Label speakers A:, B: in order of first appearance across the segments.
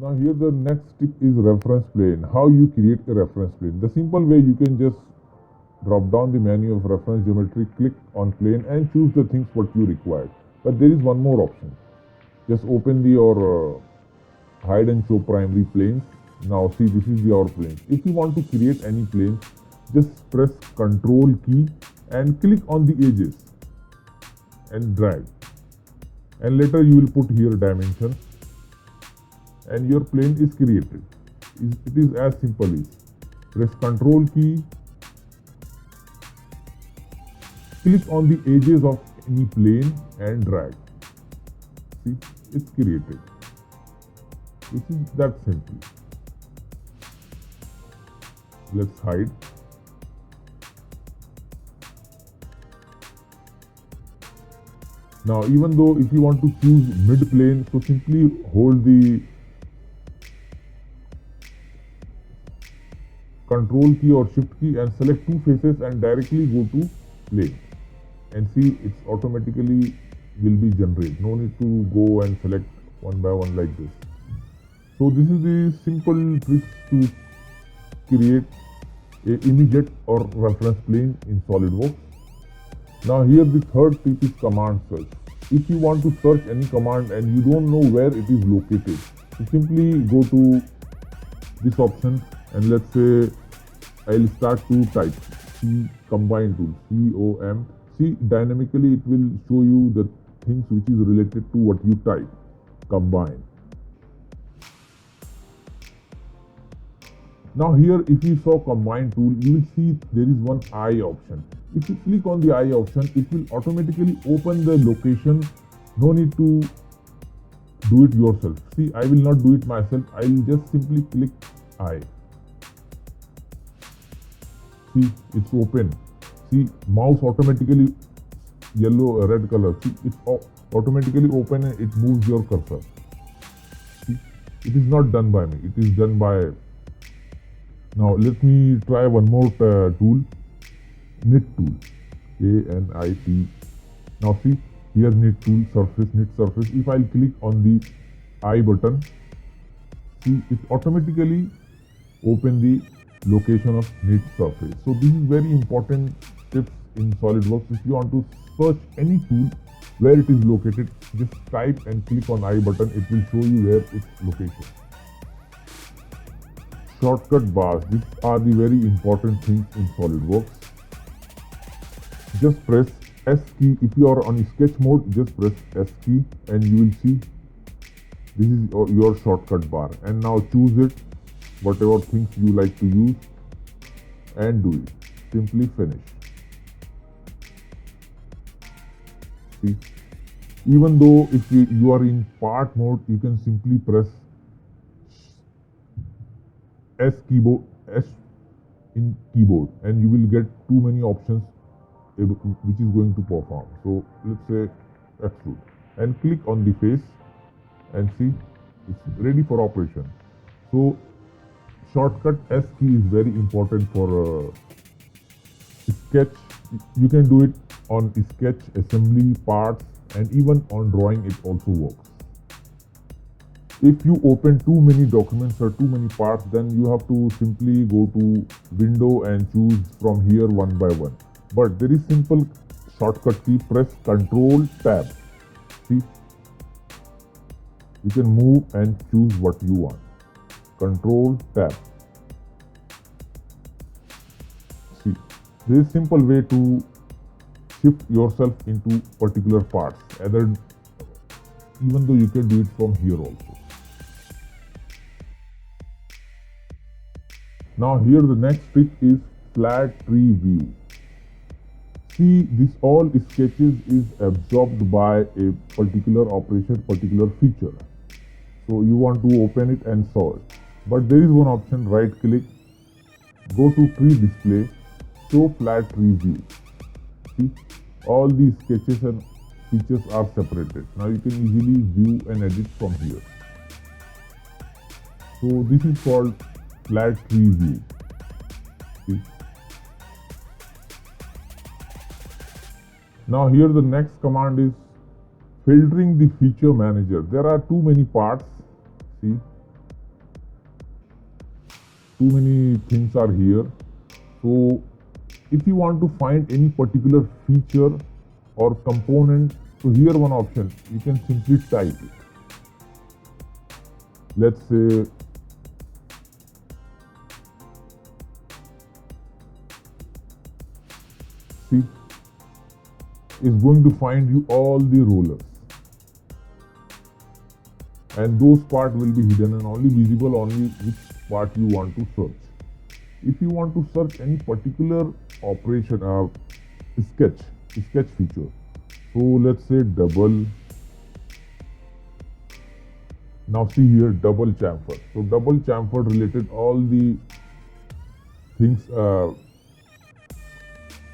A: Now here the next tip is reference plane. How you create a reference plane. The simple way, you can just drop down the menu of reference geometry, click on plane and choose the things what you require. But there is one more option. Just open your hide and show primary planes. Now see, this is your plane. If you want to create any plane, just press Control key and click on the edges and drag. And later you will put here dimensions and your plane is created. It is as simple as press Control key, click on the edges of any plane and drag. See, it's created. This is that simple. Let's hide. Now, even though if you want to choose mid plane, so simply hold the Control key or Shift key and select two faces and directly go to plane. And see, it's automatically will be generated. No need to go and select one by one like this. So this is the simple tricks to create a immediate or reference plane in SolidWorks. Now here the third tip is command search. If you want to search any command and you don't know where it is located, you simply go to this option and let's say I'll start to type C combine tool, COM. See, dynamically it will show you the things which is related to what you type, combine. Now here if you saw combine tool, you will see there is one eye option. If you click on the eye option, it will automatically open the location. No need to do it yourself. See, I will not do it myself. I will just simply click eye. See, it's open. See, mouse automatically yellow, red color. See, it's automatically open and it moves your cursor. See, it is not done by me. It is done by. Now let me try one more tool. Knit tool, ANIT. Now see, here knit tool, surface, knit surface. If I click on the I button, see, it automatically open the location of knit surface. So this is very important tips in SolidWorks. If you want to search any tool where it is located, just type and click on I button. It will show you where its location. Shortcut bars. These are the very important things in SolidWorks. Just press S key. If you are on sketch mode, just press S key and you will see this is your shortcut bar. And now choose it, whatever things you like to use, and do it. Simply finish. See, even though if you are in part mode, you can simply press S keyboard, S in keyboard, and you will get too many options which is going to perform. So let's say extrude and click on the face and see it's ready for operation. So shortcut S key is very important for sketch. You can do it on sketch, assembly, parts, and even on drawing it also works. If you open too many documents or too many parts, then you have to simply go to window and choose from here one by one. But there is simple shortcut key, press Control Tab. See, you can move and choose what you want. Control Tab. See, there is simple way to shift yourself into particular parts, even though you can do it from here also. Now here the next trick is flat tree view. See, this all sketches is absorbed by a particular operation, particular feature. So you want to open it and saw it. But there is one option, right click, go to tree display, show flat tree view. See, all these sketches and features are separated. Now you can easily view and edit from here. So this is called flat tree view. See. Now here the next command is filtering the feature manager. There are too many parts. See, too many things are here. So if you want to find any particular feature or component, so here one option, you can simply type it. Let's say see, it's going to find you all the rollers, and those parts will be hidden and only visible only which part you want to search. If you want to search any particular operation, sketch feature, so let's say double. Now see here, double chamfer. So double chamfer related all the things,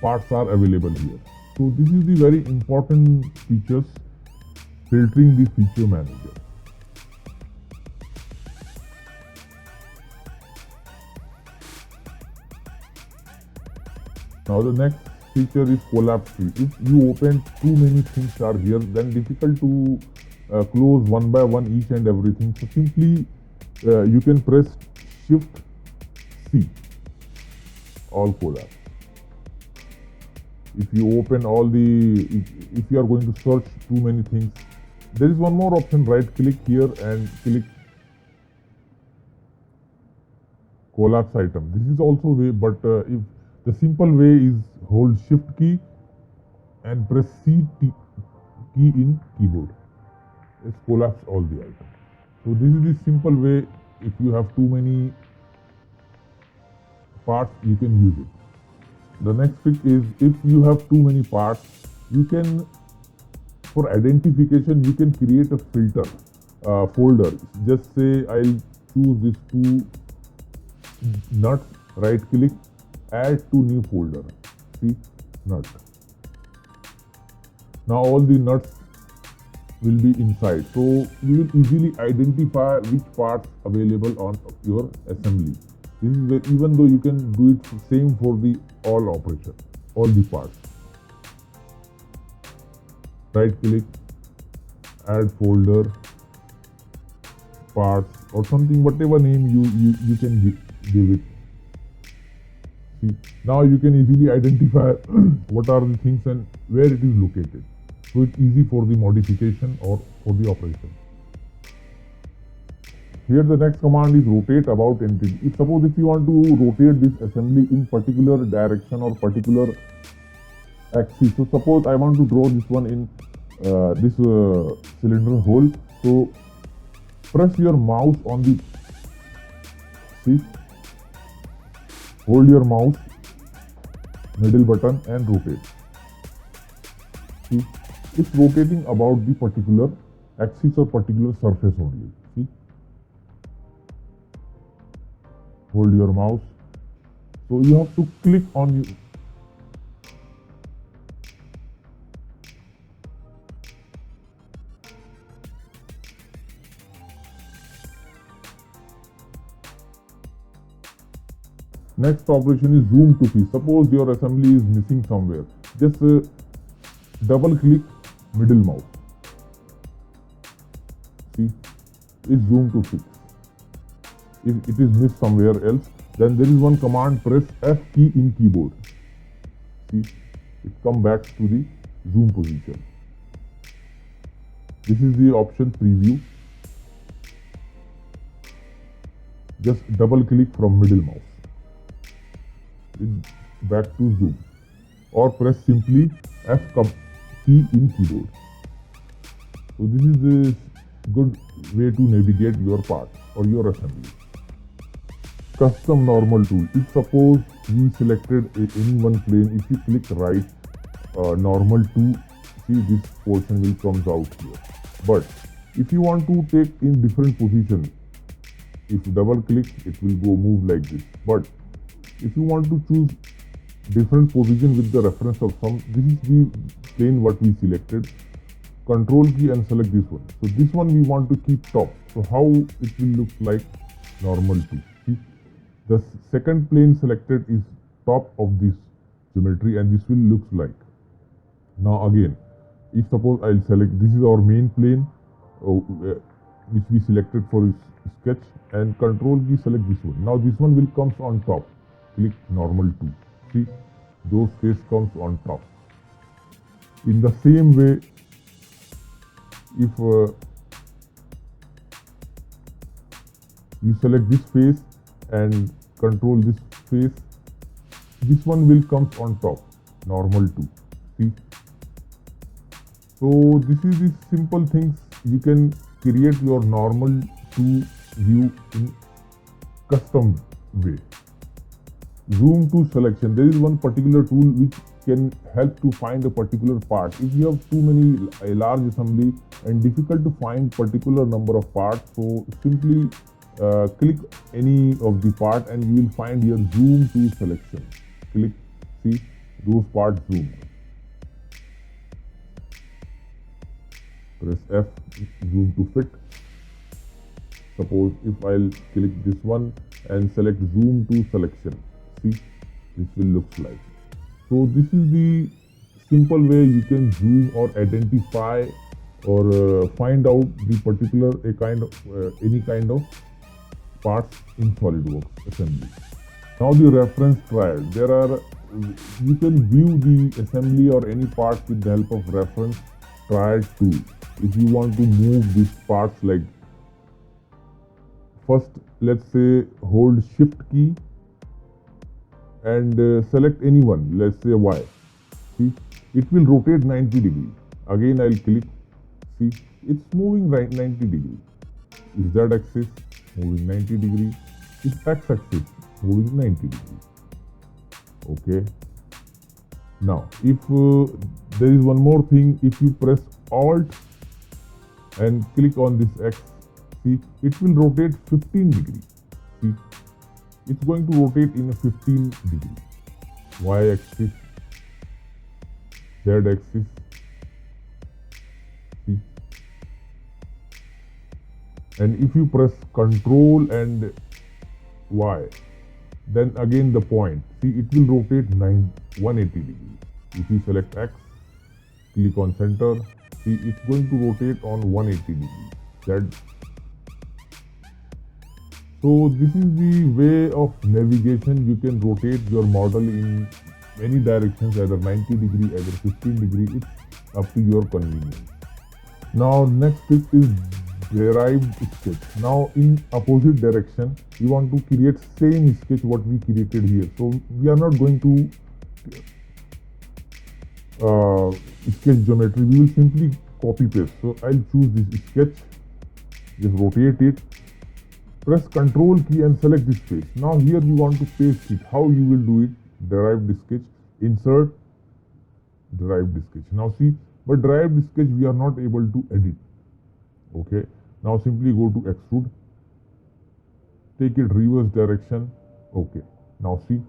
A: parts are available here. So this is the very important features, filtering the feature manager. Now the next feature is collapse free. If you open too many things are here, then difficult to close one by one each and everything. So simply you can press Shift C, all collapse. If you open all the, if you are going to search too many things, there is one more option, right click here and click collapse item. This is also way, but if the simple way is hold Shift key and press C key in keyboard. It's collapse all the items. So this is the simple way. If you have too many parts, you can use it. The next trick is, if you have too many parts, you can, for identification, you can create a filter folder. Just say I'll choose these two nuts, right click, add to new folder. See, nut. Now all the nuts will be inside, so you will easily identify which parts available on your assembly. This is where, even though you can do it same for the all operation, all the parts. Right click, add folder, parts, or something, whatever name you can give it. See, now you can easily identify what are the things and where it is located. So it's easy for the modification or for the operation. Here the next command is rotate about entity. If suppose if you want to rotate this assembly in particular direction or particular axis. So suppose I want to draw this one in this cylinder hole. So press your mouse on the, see, hold your mouse, middle button and rotate. See, it's rotating about the particular axis or particular surface only. See, hold your mouse. So you have to click on you. Next operation is zoom to see. Suppose your assembly is missing somewhere. Just double click middle mouse. See, it's zoom to fix. If it is missed somewhere else, then there is one command, press F key in keyboard. See, it comes back to the zoom position. This is the option preview. Just double click from middle mouse. It's back to zoom. Or press simply F key in keyboard. So this is a good way to navigate your part or your assembly. Custom normal tool. If suppose we selected any one plane, if you click right, normal 2, see this portion will comes out here. But if you want to take in different position, if you double click, it will go move like this. But if you want to choose different position with the reference of some, this is the plane what we selected. Control key and select this one. So this one we want to keep top. So how it will look like normal 2. See, the second plane selected is top of this geometry and this will look like. Now again, if suppose I'll select, this is our main plane, which we selected for sketch, and control key select this one. Now this one will comes on top. Click normal to. See, those face comes on top. In the same way, if you select this face and control this face, this one will come on top, normal to. See, so this is the simple things you can create your normal to view in custom way. Zoom to selection. There is one particular tool which can help to find a particular part. If you have too many large assembly and difficult to find particular number of parts, so simply click any of the part and you will find here zoom to selection. Click, see those parts zoom. Press F, zoom to fit. Suppose if I'll click this one and select zoom to selection, see this will look like. So this is the simple way you can zoom or identify or find out the particular any kind of parts in SolidWorks assembly. Now the reference triad. You can view the assembly or any part with the help of reference triad tool. If you want to move these parts, like first let's say hold shift key and select any one, let's say Y. See, it will rotate 90 degrees. Again I'll click, see it's moving right 90 degrees. Is Z axis moving 90 degrees, is X axis moving 90 degrees. Okay. Now if there is one more thing, if you press Alt and click on this X, see it will rotate 15 degrees. See, it's going to rotate in a 15 degrees. Y axis, Z axis. See, and if you press Control and Y, then again the point, see it will rotate 180 degrees. If you select X, click on center, see it's going to rotate on 180 degrees. Z. So this is the way of navigation. You can rotate your model in many directions, either 90 degree, either 15 degree. It's up to your convenience. Now next step is derived sketch. Now in opposite direction, you want to create same sketch what we created here. So we are not going to sketch geometry. We will simply copy paste. So I'll choose this sketch, just rotate it. Press Control key and select this face. Now here you want to paste it. How you will do it? Derived sketch, insert, derived sketch. Now see, but derived sketch we are not able to edit. Okay. Now simply go to extrude. Take it reverse direction. Okay. Now see,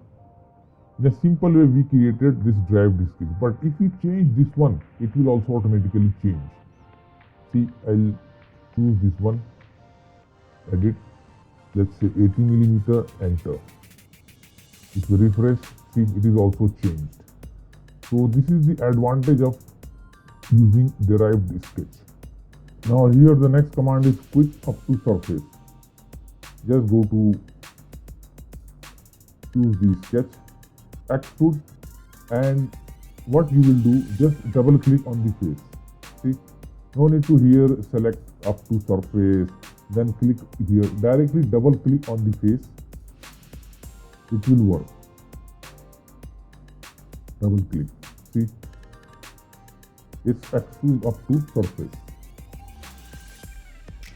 A: in a simple way we created this derived sketch. But if we change this one, it will also automatically change. See, I'll choose this one. Edit. Let's say 80 millimeter, enter. If you refresh, see it is also changed. So this is the advantage of using derived sketch. Now here the next command is quick up to surface. Just go to choose the sketch, extrude, and what you will do, just double click on the face. See, no need to here select up to surface. Then click here, directly double click on the face, it will work. Double click, see, it's extrude up to surface.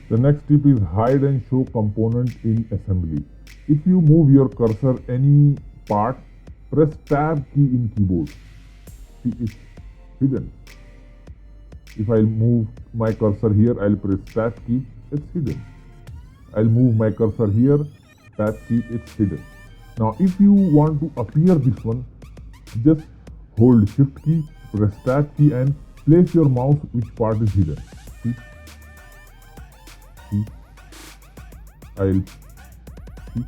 A: The next tip is hide and show component in assembly. If you move your cursor any part, press tab key in keyboard. See, it's hidden. If I move my cursor here, I'll press tab key, it's hidden. I'll move my cursor here, tab key, it's hidden. Now if you want to appear this one, just hold shift key, press tab key and place your mouse which part is hidden. See? See? I'll see.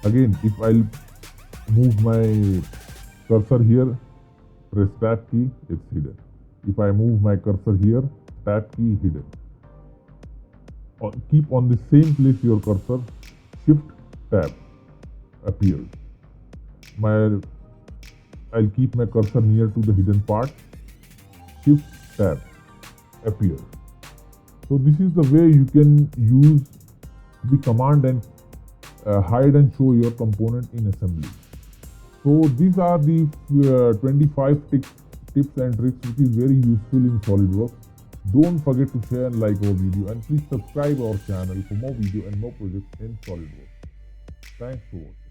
A: Again, if I'll move my cursor here, press tab key, it's hidden. If I move my cursor here, tab key hidden. keep on the same place your cursor, shift tab appears. I'll keep my cursor near to the hidden part, shift tab appears. So this is the way you can use the command and hide and show your component in assembly. So these are the 25 tips and tricks which is very useful in SolidWorks. Don't forget to share and like our video, and please subscribe our channel for more video and more projects in SolidWorks. Thanks for watching.